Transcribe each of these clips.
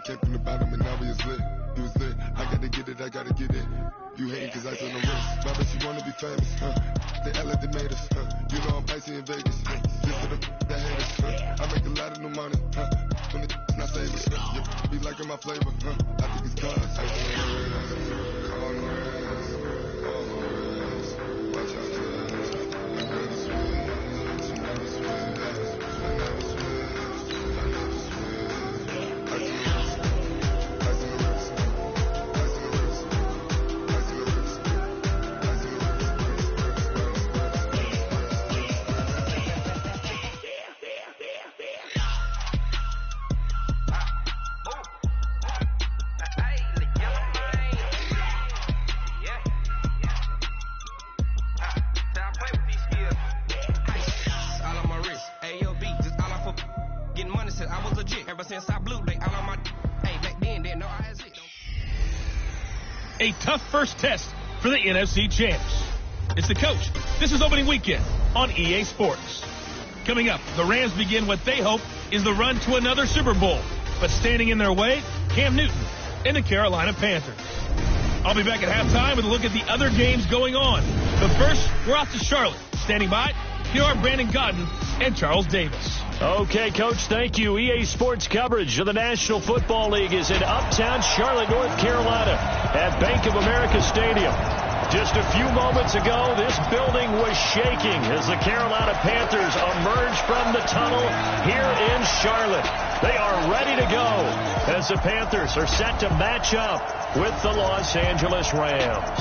came from the bottom and now we is lit. You was lit. I gotta get it, I gotta get it. You hating cause I took no risks. My bitch, you wanna be famous, They act like they made us, You know I'm icy in Vegas, Just for the that haters, I make a lot of new money, When the not saving, yeah, be liking my flavor, I think it's cause I call no rest, watch out, never switch, never switch, never switch, never switch. I see the risk. A tough first test for the NFC champs. It's the coach. This is opening weekend on EA Sports. Coming up, the Rams begin what they hope is the run to another Super Bowl. But standing in their way, Cam Newton and the Carolina Panthers. I'll be back at halftime with a look at the other games going on. But first, we're off to Charlotte. Standing by, here are Brandon Godden and Charles Davis. Okay, Coach, thank you. EA Sports coverage of the National Football League is in uptown Charlotte, North Carolina at Bank of America Stadium. Just a few moments ago, this building was shaking as the Carolina Panthers emerged from the tunnel here in Charlotte. They are ready to go as the Panthers are set to match up with the Los Angeles Rams.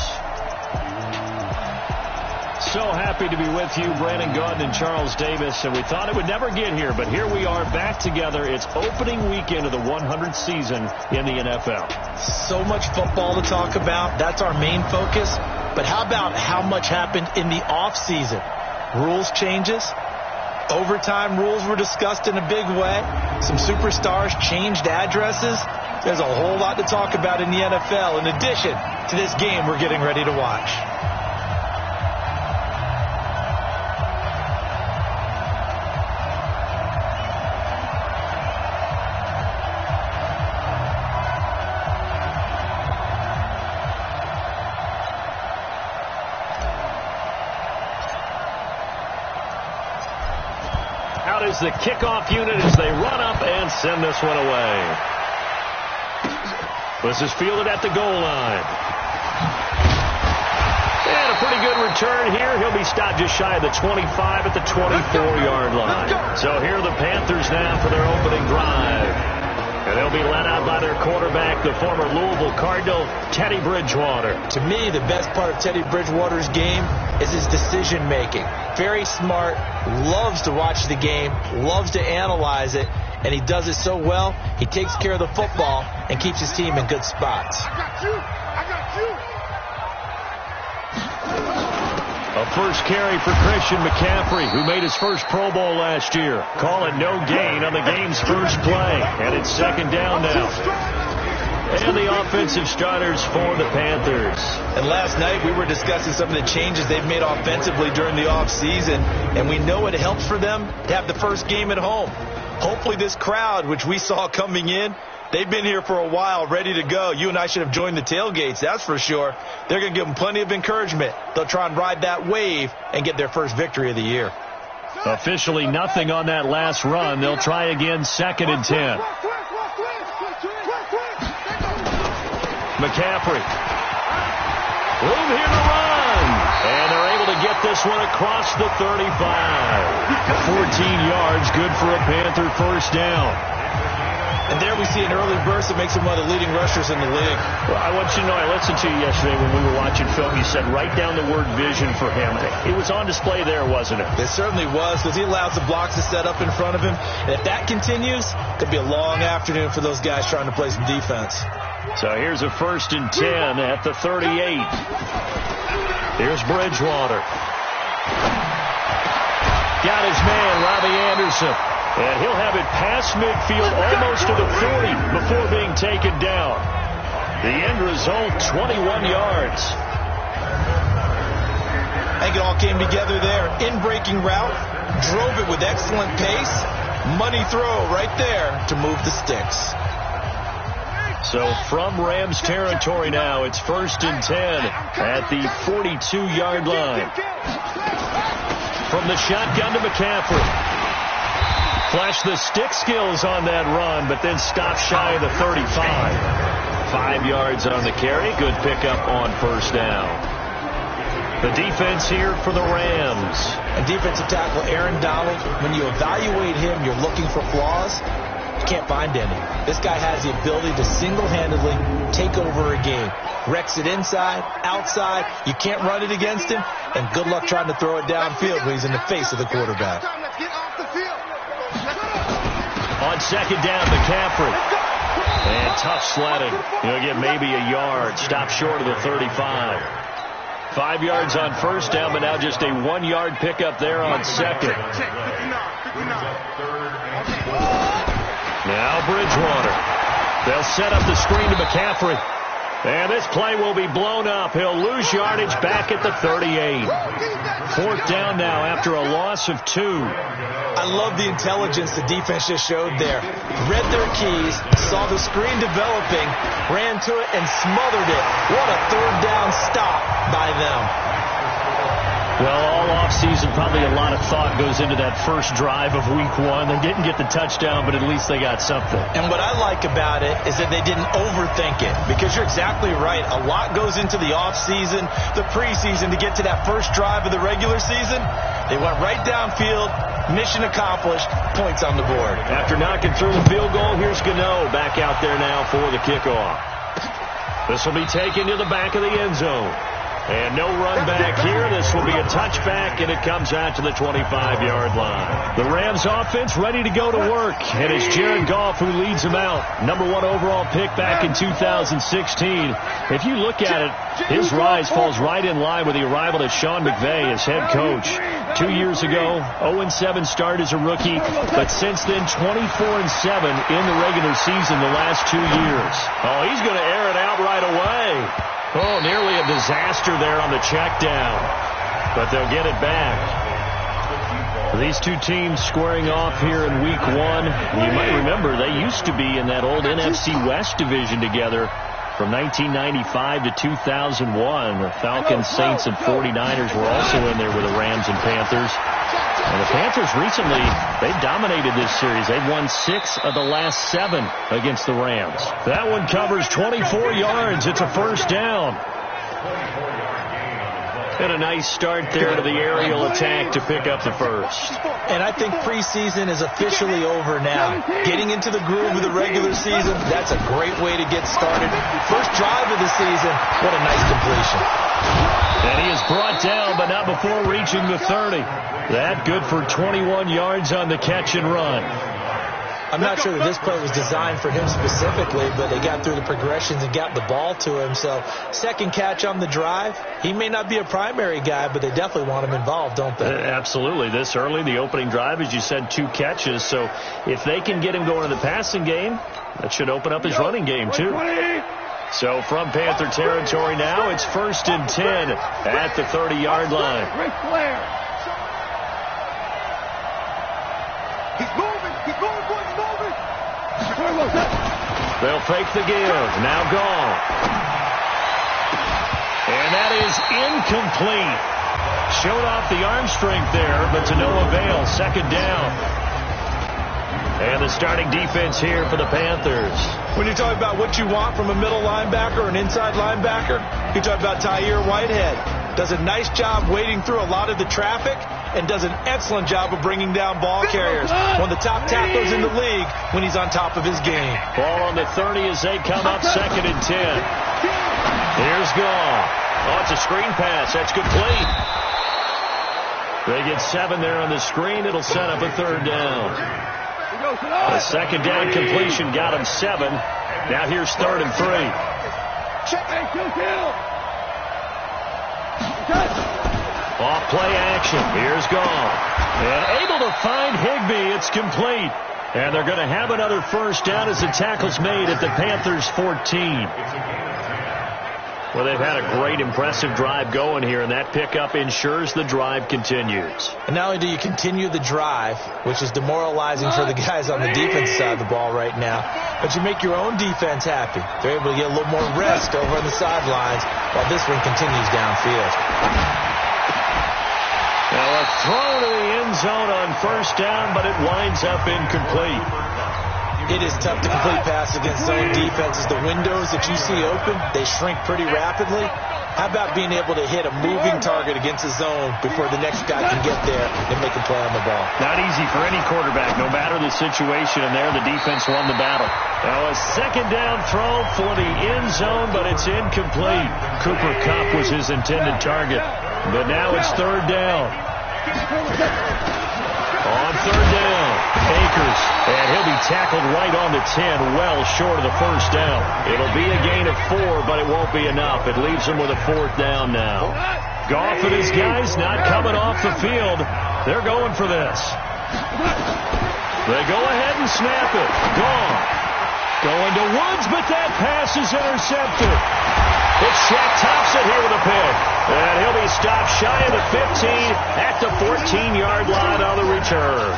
So happy to be with you, Brandon Godden and Charles Davis, and we thought it would never get here, but here we are back together. It's opening weekend of the 100th season in the NFL. So much football to talk about. That's our main focus. But how about how much happened in the offseason? Rules changes. Overtime rules were discussed in a big way. Some superstars changed addresses. There's a whole lot to talk about in the NFL in addition to this game we're getting ready to watch. Is the kickoff unit as they run up and send this one away. This is fielded at the goal line. And a pretty good return here. He'll be stopped just shy of the 25 at the 24-yard line. So here are the Panthers now for their opening drive. And they'll be led out by their quarterback, the former Louisville Cardinal, Teddy Bridgewater. To me, the best part of Teddy Bridgewater's game is his decision-making. Very smart, loves to watch the game, loves to analyze it, and he does it so well, he takes care of the football and keeps his team in good spots. I got you. A first carry for Christian McCaffrey, who made his first Pro Bowl last year. Call it no gain on the game's first play, and it's second down now. And the offensive starters for the Panthers. And last night we were discussing some of the changes they've made offensively during the offseason, and we know it helps for them to have the first game at home. Hopefully this crowd, which we saw coming in, they've been here for a while, ready to go. You and I should have joined the tailgates, that's for sure. They're going to give them plenty of encouragement. They'll try and ride that wave and get their first victory of the year. Officially nothing on that last run. They'll try again, second and 10. McCaffrey. Room here to run. And they're able to get this one across the 35. 14 yards, good for a Panther first down. And there we see an early burst that makes him one of the leading rushers in the league. Well, I want you to know, I listened to you yesterday when we were watching film. You said write down the word vision for him. It was on display there, wasn't it? It certainly was, because he allows the blocks to set up in front of him. And if that continues, it could be a long afternoon for those guys trying to play some defense. So here's a first and 10 at the 38. Here's Bridgewater. Got his man, Robbie Anderson. And he'll have it past midfield almost to the 40 before being taken down. The end result, 21 yards. I think it all came together there. In-breaking route, drove it with excellent pace. Money throw right there to move the sticks. So from Rams territory now, it's 1st and 10 at the 42-yard line. From the shotgun to McCaffrey. Flash the stick skills on that run, but then stop shy of the 35. 5 yards on the carry. Good pickup on 1st down. The defense here for the Rams. And defensive tackle Aaron Donald, when you evaluate him, you're looking for flaws. You can't find any. This guy has the ability to single-handedly take over a game. Wrecks it inside, outside. You can't run it against him. And good luck trying to throw it downfield when he's in the face of the quarterback. On 2nd down, McCaffrey. And tough sledding. He'll get maybe a yard. Stop short of the 35. 5 yards on 1st down, but now just a 1-yard pickup there on 2nd. Now Bridgewater. They'll set up the screen to McCaffrey. And this play will be blown up. He'll lose yardage back at the 38. 4th down now after a loss of 2. I love the intelligence the defense just showed there. Read their keys, saw the screen developing, ran to it, and smothered it. What a 3rd down stop by them. Well, all offseason, probably a lot of thought goes into that first drive of Week 1. They didn't get the touchdown, but at least they got something. And what I like about it is that they didn't overthink it, because you're exactly right. A lot goes into the offseason, the preseason, to get to that first drive of the regular season. They went right downfield, mission accomplished, points on the board. After knocking through the field goal, here's Gano back out there now for the kickoff. This will be taken to the back of the end zone. And no run back here. This will be a touchback, and it comes out to the 25-yard line. The Rams offense ready to go to work, and it's Jared Goff who leads them out. Number 1 overall pick back in 2016. If you look at it, his rise falls right in line with the arrival of Sean McVay as head coach. 2 years ago, 0-7 start as a rookie, but since then 24-7 in the regular season the last 2 years. Oh, he's going to air it out right away. Oh, nearly a disaster there on the check down, but they'll get it back. These two teams squaring off here in Week 1. You might remember they used to be in that old NFC West division together from 1995 to 2001. The Falcons, Saints, and 49ers were also in there with the Rams and Panthers. And the Panthers recently, they've dominated this series. They've won 6 of the last 7 against the Rams. That one covers 24 yards. It's a 1st down. And a nice start there to the aerial attack to pick up the 1st. And I think preseason is officially over now. Getting into the groove of the regular season, that's a great way to get started. First drive of the season, what a nice completion. And he is brought down, but not before reaching the 30. That good for 21 yards on the catch and run. I'm not sure that this play was designed for him specifically, but they got through the progressions and got the ball to him. So, second catch on the drive. He may not be a primary guy, but they definitely want him involved, don't they? Absolutely. This early, the opening drive, as you said, 2 catches. So, if they can get him going in the passing game, that should open up his running game, too. So, from Panther territory now, it's 1st and 10 at the 30-yard line. They'll fake the give. Now gone. And that is incomplete. Showed off the arm strength there, but to no avail. 2nd down. And the starting defense here for the Panthers. When you're talking about what you want from a middle linebacker or an inside linebacker, you talk about Tahir Whitehead. Does a nice job wading through a lot of the traffic and does an excellent job of bringing down ball carriers. One of the top tacklers in the league when he's on top of his game. Ball on the 30 as they come up 2nd and 10. Here's Goff. Oh, it's a screen pass. That's complete. They get 7 there on the screen. It'll set up a 3rd down. The 2nd down completion got him 7. Now here's 3rd and 3. Off play action. Here's Goff. And able to find Higbee. It's complete. And they're going to have another 1st down as the tackle's made at the Panthers' 14. Well, they've had a great, impressive drive going here, and that pickup ensures the drive continues. And not only do you continue the drive, which is demoralizing for the guys on the defense side of the ball right now, but you make your own defense happy. They're able to get a little more rest over on the sidelines while this one continues downfield. Now a throw to the end zone on first down, but it winds up incomplete. It is tough to complete passes against zone defenses. The windows that you see open, they shrink pretty rapidly. How about being able to hit a moving target against a zone before the next guy can get there and make a play on the ball? Not easy for any quarterback, no matter the situation, and there the defense won the battle. Now a second down throw for the end zone, but it's incomplete. Cooper Kupp was his intended target, but now it's third down. On third down, Akers, and he'll be tackled right on the 10, well short of the first down. It'll be a gain of 4, but it won't be enough. It leaves him with a fourth down now. Goff and his guys not coming off the field. They're going for this. They go ahead and snap it. Gone. Going to Woods, but that pass is intercepted. It's Shaq Thompson here with a pick. And he'll be stopped shy of the 15 at the 14-yard line on the return.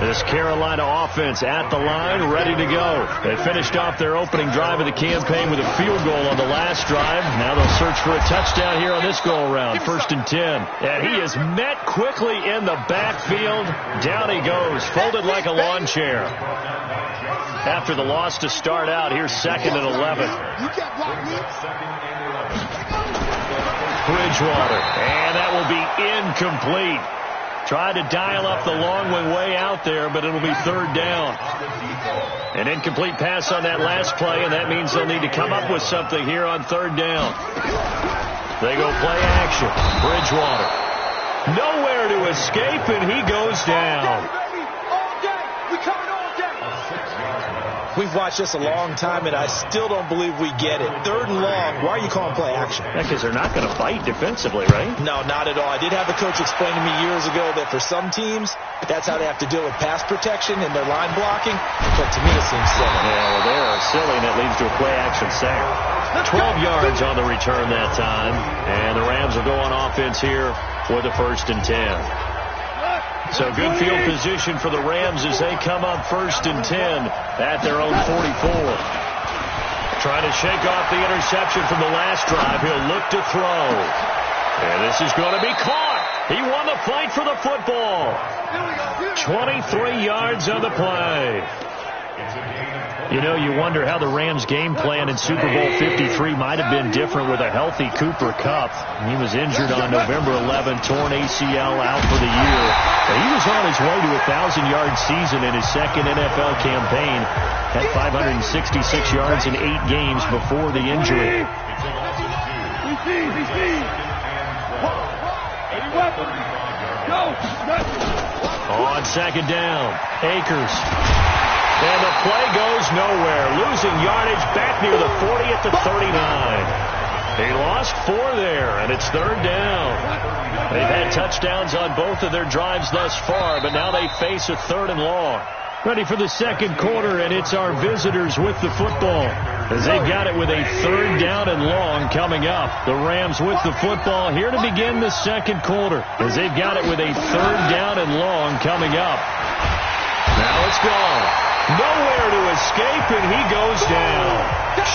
This Carolina offense at the line, ready to go. They finished off their opening drive of the campaign with a field goal on the last drive. Now they'll search for a touchdown here on this go-around. 1st and 10. And he is met quickly in the backfield. Down he goes, folded like a lawn chair. After the loss to start out, here's 2nd and 11. Bridgewater, and that will be incomplete. Tried to dial up the long way out there, but it'll be third down. An incomplete pass on that last play, and that means they'll need to come up with something here on third down. They go play action. Bridgewater. Nowhere to escape, and he goes down. We've watched this a long time, and I still don't believe we get it. 3rd and long. Why are you calling play action? Yeah, because they're not going to fight defensively, right? No, not at all. I did have a coach explain to me years ago that for some teams, that's how they have to deal with pass protection and their line blocking. But to me, it seems silly. Yeah, well, they are silly, and it leads to a play action sack. 12 yards on the return that time, and the Rams will go on offense here for the 1st and 10. So good field position for the Rams as they come up 1st and 10 at their own 44. Trying to shake off the interception from the last drive. He'll look to throw. And this is going to be caught. He won the fight for the football. 23 yards on the play. You know, you wonder how the Rams' game plan in Super Bowl 53 might have been different with a healthy Cooper Kupp. He was injured on November 11, torn ACL, out for the year. But he was on his way to a 1,000-yard season in his second NFL campaign. Had 566 yards in 8 games before the injury. On 2nd down, Akers. And the play goes nowhere. Losing yardage back near the 40 at the 39. He lost 4 there, and it's 3rd down. They've had touchdowns on both of their drives thus far, but now they face a 3rd and long. Ready for the 2nd quarter, and it's our visitors with the football. As they've got it with a 3rd down and long coming up. The Rams with the football here to begin the 2nd quarter. As they've got it with a 3rd down and long coming up. Now it's gone. Nowhere to escape, and he goes down.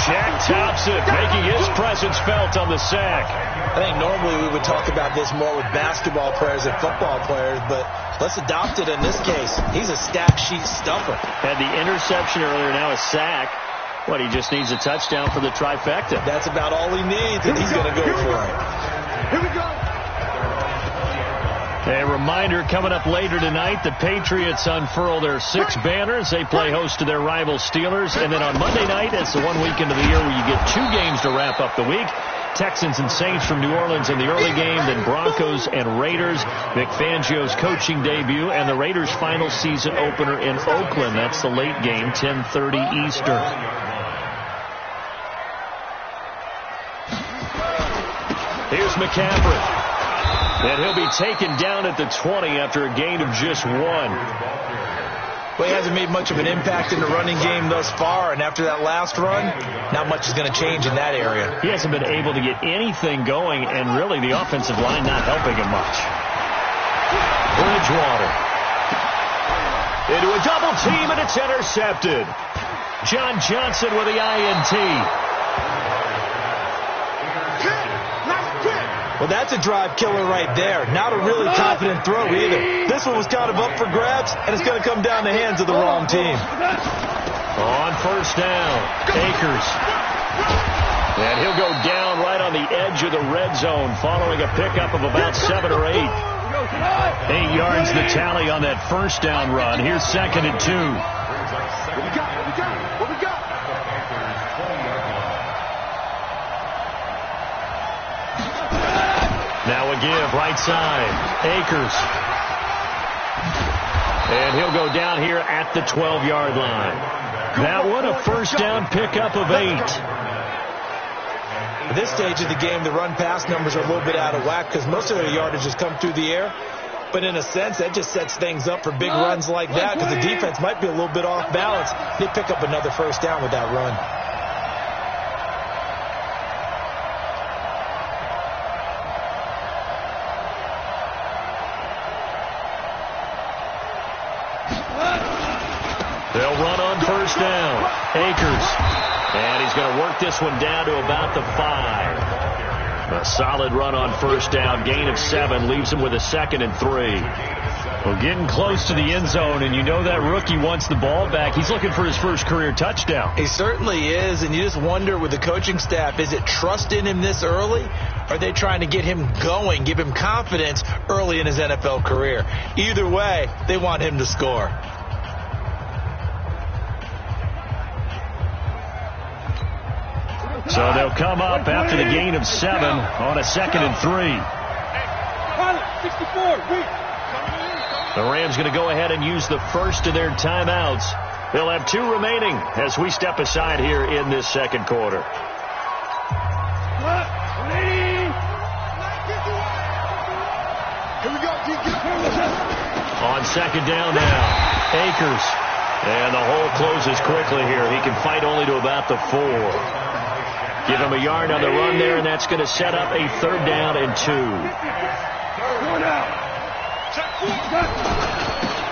Shaq Thompson making his presence felt on the sack. I think normally we would talk about this more with basketball players and football players, but let's adopt it in this case. He's a stat sheet stuffer. Had the interception earlier, now a sack. What, he just needs a touchdown for the trifecta. That's about all he needs, and he's going to go for it. Here we go. A reminder, coming up later tonight, the Patriots unfurl their 6 banners. They play host to their rival Steelers. And then on Monday night, it's the one weekend of the year where you get 2 games to wrap up the week. Texans and Saints from New Orleans in the early game, then Broncos and Raiders. Vic Fangio's coaching debut, and the Raiders' final season opener in Oakland. That's the late game, 10:30 Eastern. Here's McCaffrey. And he'll be taken down at the 20 after a gain of just 1. Well, he hasn't made much of an impact in the running game thus far, and after that last run, not much is going to change in that area. He hasn't been able to get anything going, and really the offensive line not helping him much. Bridgewater. Into a double team, and it's intercepted. John Johnson with the INT. Well, that's a drive killer right there. Not a really confident throw either. This one was kind of up for grabs, and it's going to come down the hands of the wrong team. On first down, Akers. And he'll go down right on the edge of the red zone following a pickup of about 7 or 8. 8 yards the tally on that first down run. Here's 2nd and 2. What we got? Now a give, right side. Akers. And he'll go down here at the 12-yard line. That one a first down pickup of 8. At this stage of the game, the run-pass numbers are a little bit out of whack because most of their yardage has come through the air. But in a sense, that just sets things up for big runs like that because the defense might be a little bit off balance. They pick up another first down with that run. They'll run on first down. Akers. And he's going to work this one down to about the 5. A solid run on first down. Gain of 7 leaves him with a 2nd and 3. Well, getting close to the end zone, and you know that rookie wants the ball back. He's looking for his first career touchdown. He certainly is, and you just wonder with the coaching staff, is it trust in him this early? Or are they trying to get him going, give him confidence early in his NFL career? Either way, they want him to score. So they'll come up after the gain of 7 on a 2nd and 3. The Rams going to go ahead and use the first of their timeouts. They'll have 2 remaining as we step aside here in this second quarter. On second down now, Akers. And the hole closes quickly here. He can fight only to about the 4. Give him a yard on the run there, and that's going to set up a 3rd down and 2.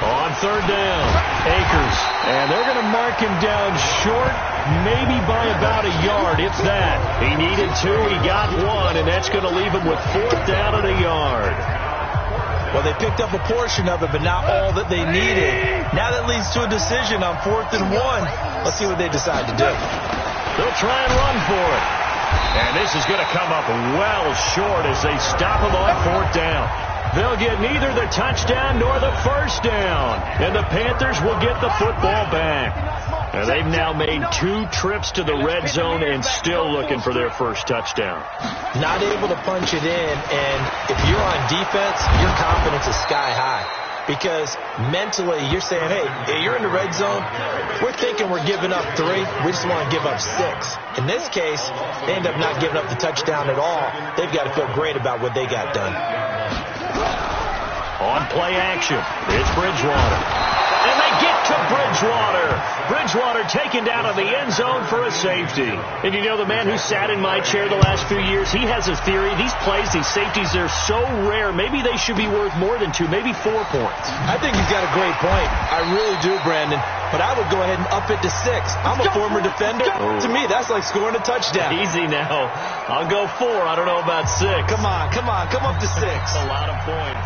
On 3rd down, Akers. And they're going to mark him down short, maybe by about a yard, if that. He needed 2, he got 1, and that's going to leave him with 4th down and a yard. Well, they picked up a portion of it, but not all that they needed. Now that leads to a decision on 4th and 1. Let's see what they decide to do. They'll try and run for it. And this is going to come up well short as they stop him on 4th down. They'll get neither the touchdown nor the first down. And the Panthers will get the football back. And they've now made 2 trips to the red zone and still looking for their first touchdown. Not able to punch it in, and if you're on defense, your confidence is sky high. Because mentally, you're saying, hey, you're in the red zone. We're thinking we're giving up 3. We just want to give up 6. In this case, they end up not giving up the touchdown at all. They've got to feel great about what they got done. On play action, it's Bridgewater. And they get to Bridgewater. Bridgewater taken down in the end zone for a safety. And you know, the man who sat in my chair the last few years, he has a theory. These plays, these safeties, they're so rare. Maybe they should be worth more than 2, maybe 4 points. I think he's got a great point. I really do, Brandon. But I would go ahead and up it to 6. I'm a former defender. Oh. To me, that's like scoring a touchdown. Easy now. I'll go 4. I don't know about 6. Come on. Come up to 6. That's a lot of points.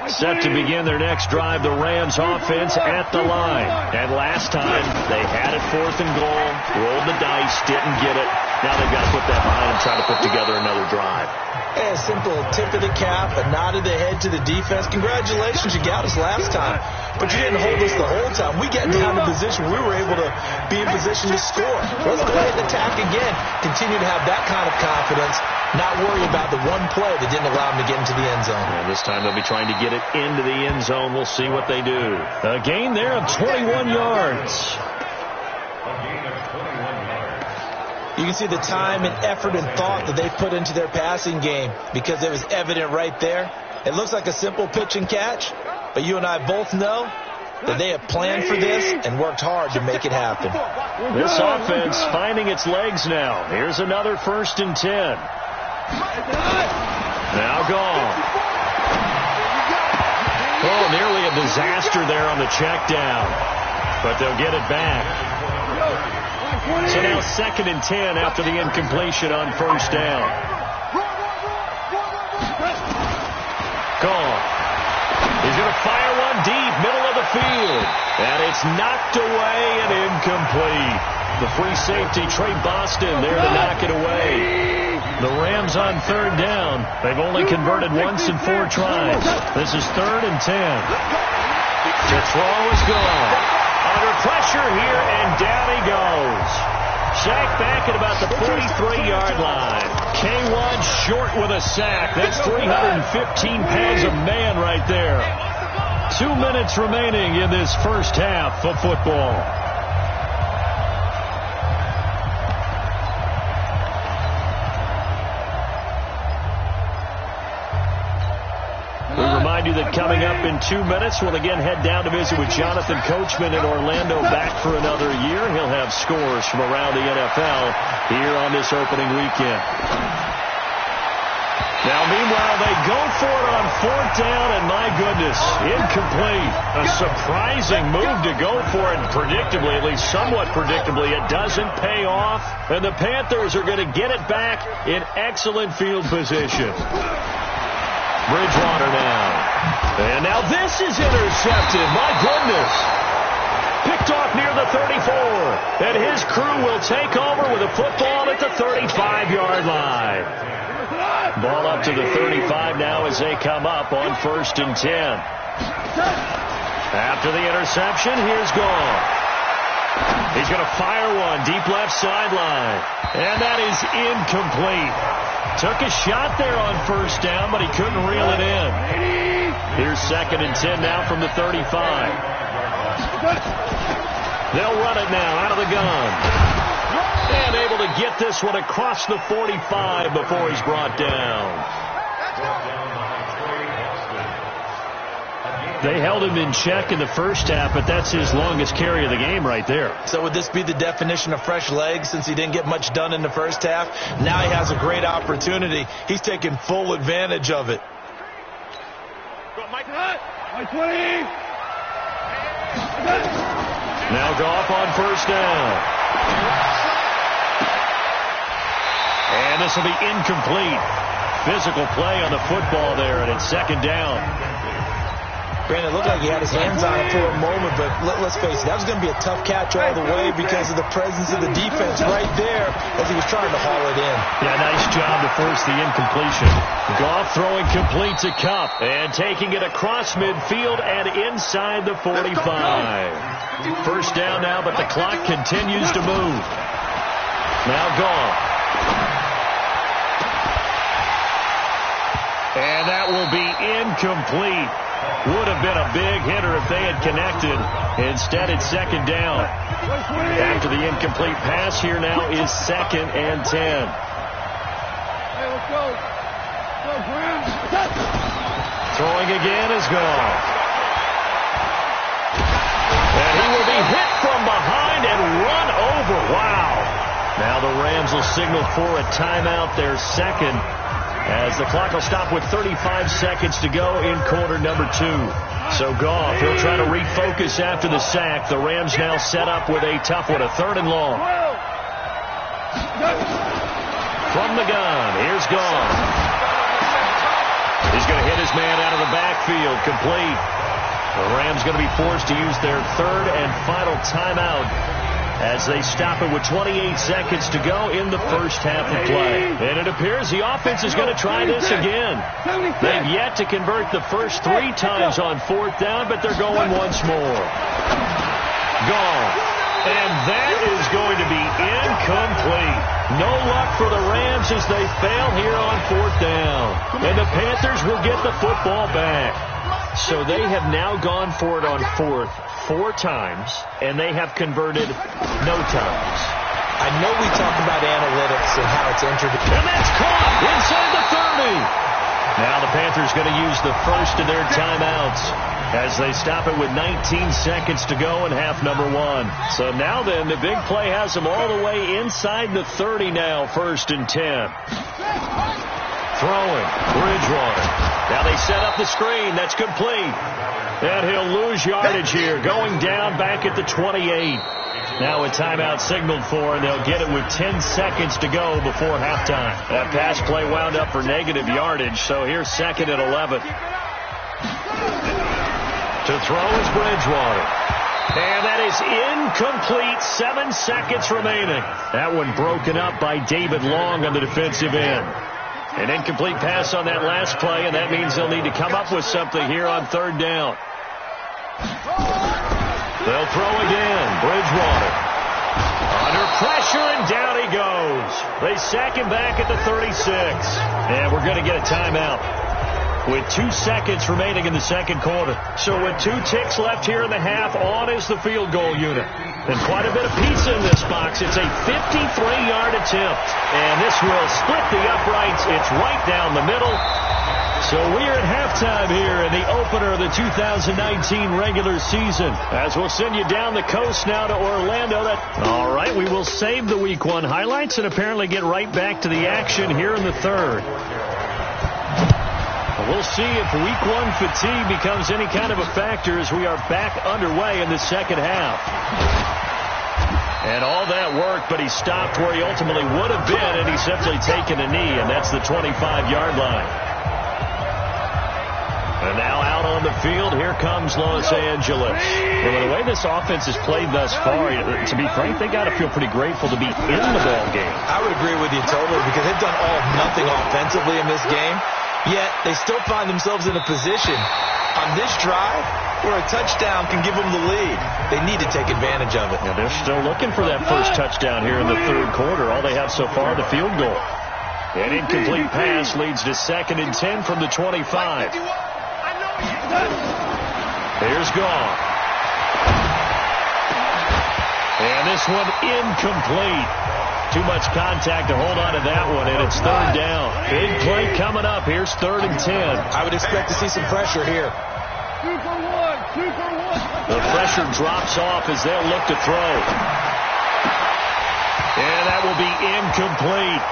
Set to begin their next drive, the Rams offense at the line. And last time, they had it 4th and goal, rolled the dice, didn't get it. Now they've got to put that behind and try to put together another drive. A simple tip of the cap, a nod of the head to the defense. Congratulations, you got us last time. But you didn't hold us the whole time. We got down to position where we were able to be in position to score. Let's go ahead and attack again. Continue to have that kind of confidence. Not worry about the one play that didn't allow them to get into the end zone. And this time they'll be trying to get it into the end zone. We'll see what they do. A gain there of 21 yards. You can see the time and effort and thought that they put into their passing game because it was evident right there. It looks like a simple pitch and catch, but you and I both know that they have planned for this and worked hard to make it happen. This offense finding its legs now. Here's another 1st and 10. Now gone. Oh, nearly a disaster there on the check down, but they'll get it back. So now 2nd and 10 after the incompletion on 1st down. Gone. He's going to fire one deep, middle of the field. And it's knocked away and incomplete. The free safety, Trey Boston, there to knock it away. The Rams on 3rd down. They've only converted once in 4 tries. This is 3rd and 10. The throw is gone. Under pressure here, and down he goes. Sacked back at about the 43-yard line. K1 short with a sack. That's 315 pounds of man right there. 2 minutes remaining in this first half of football. We remind you that coming up in 2 minutes, we'll again head down to visit with Jonathan Coachman in Orlando, back for another year. He'll have scores from around the NFL here on this opening weekend. Now, meanwhile, they go for it on 4th down, and my goodness, incomplete. A surprising move to go for it, predictably, at least somewhat predictably. It doesn't pay off, and the Panthers are going to get it back in excellent field position. Bridgewater now. And now this is intercepted. My goodness. Picked off near the 34. And his crew will take over with a football at the 35-yard line. Ball up to the 35 now as they come up on 1st and 10. After the interception, here's Gone. He's going to fire one deep left sideline. And that is incomplete. Took a shot there on 1st down, but he couldn't reel it in. Here's 2nd and 10 now from the 35. They'll run it now out of the gun. And able to get this one across the 45 before he's brought down. They held him in check in the first half, but that's his longest carry of the game right there. So would this be the definition of fresh legs since he didn't get much done in the first half? Now he has a great opportunity. He's taking full advantage of it. Now Goff on 1st down. And this will be incomplete. Physical play on the football there, and it's 2nd down. Brandon, it looked like he had his hands on it for a moment, but let's face it, that was going to be a tough catch all the way because of the presence of the defense right there as he was trying to haul it in. Yeah, nice job to force the incompletion. Goff throwing complete to Kupp and taking it across midfield and inside the 45. 1st down now, but the clock continues to move. Now Goff. And that will be incomplete. Would have been a big hitter if they had connected. Instead, it's 2nd down. After the incomplete pass, here now is 2nd and 10. Throwing again is Goff. And he will be hit from behind and run over. Wow. Now the Rams will signal for a timeout, their 2nd. As the clock will stop with 35 seconds to go in quarter number 2. So Goff, he'll try to refocus after the sack. The Rams now set up with a tough one, a 3rd and long. From the gun, here's Goff. He's going to hit his man out of the backfield, complete. The Rams going to be forced to use their 3rd and final timeout as they stop it with 28 seconds to go in the first half of play. And it appears the offense is going to try this again. They've yet to convert the first 3 times on 4th down, but they're going once more. Gone. And that is going to be incomplete. No luck for the Rams as they fail here on 4th down. And the Panthers will get the football back. So they have now gone for it on 4th 4 times, and they have converted no times. I know we talk about analytics and how it's entered. And that's caught inside the 30. Now the Panthers going to use the first of their timeouts as they stop it with 19 seconds to go in half number 1. So now then, the big play has them all the way inside the 30 now, 1st and 10. Throwing, Bridgewater. Now they set up the screen. That's complete. And he'll lose yardage here, going down back at the 28. Now a timeout signaled for, and they'll get it with 10 seconds to go before halftime. That pass play wound up for negative yardage, so here's 2nd and 11. To throw is Bridgewater. And that is incomplete. 7 seconds remaining. That one broken up by David Long on the defensive end. An incomplete pass on that last play, and that means they'll need to come up with something here on 3rd down. They'll throw again. Bridgewater. Under pressure, and down he goes. They sack him back at the 36. And we're going to get a timeout with 2 seconds remaining in the 2nd quarter. So with 2 ticks left here in the half, on is the field goal unit. And quite a bit of pizza in this box. It's a 53-yard attempt. And this will split the uprights. It's right down the middle. So we are at halftime here in the opener of the 2019 regular season. As we'll send you down the coast now to Orlando. All right, we will save the Week 1 highlights and apparently get right back to the action here in the 3rd. We'll see if Week 1 fatigue becomes any kind of a factor as we are back underway in the 2nd half. And all that work, but he stopped where he ultimately would have been, and he's simply taken a knee, and that's the 25-yard line. And now out on the field, here comes Los Angeles. Well, the way this offense has played thus far, to be frank, they got to feel pretty grateful to be in the ball game. I would agree with you totally, because they've done all of nothing offensively in this game, yet they still find themselves in a position on this drive where a touchdown can give them the lead. They need to take advantage of it. Yeah, they're still looking for that first touchdown here in the 3rd quarter. All they have so far, the field goal. An incomplete pass leads to 2nd and 10 from the 25. Here's Gone. And this one incomplete. Too much contact to hold on to that one, and it's 3rd down. Big play coming up. Here's 3rd and 10. I would expect to see some pressure here. The pressure drops off as they'll look to throw. And that will be incomplete.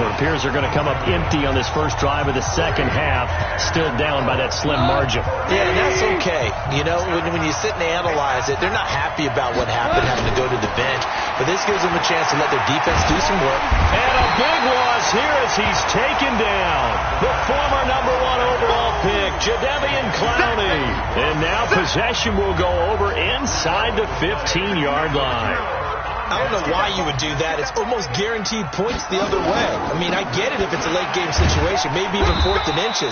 It appears they're going to come up empty on this first drive of the 2nd half, still down by that slim margin. Yeah, and that's okay. You know, when you sit and analyze it, they're not happy about what happened, having to go to the bench. But this gives them a chance to let their defense do some work. And a big loss here as he's taken down. The former number 1 overall pick, Jadeveon Clowney. And now possession will go over inside the 15-yard line. I don't know why you would do that. It's almost guaranteed points the other way. I mean, I get it if it's a late game situation, maybe even 4th and inches.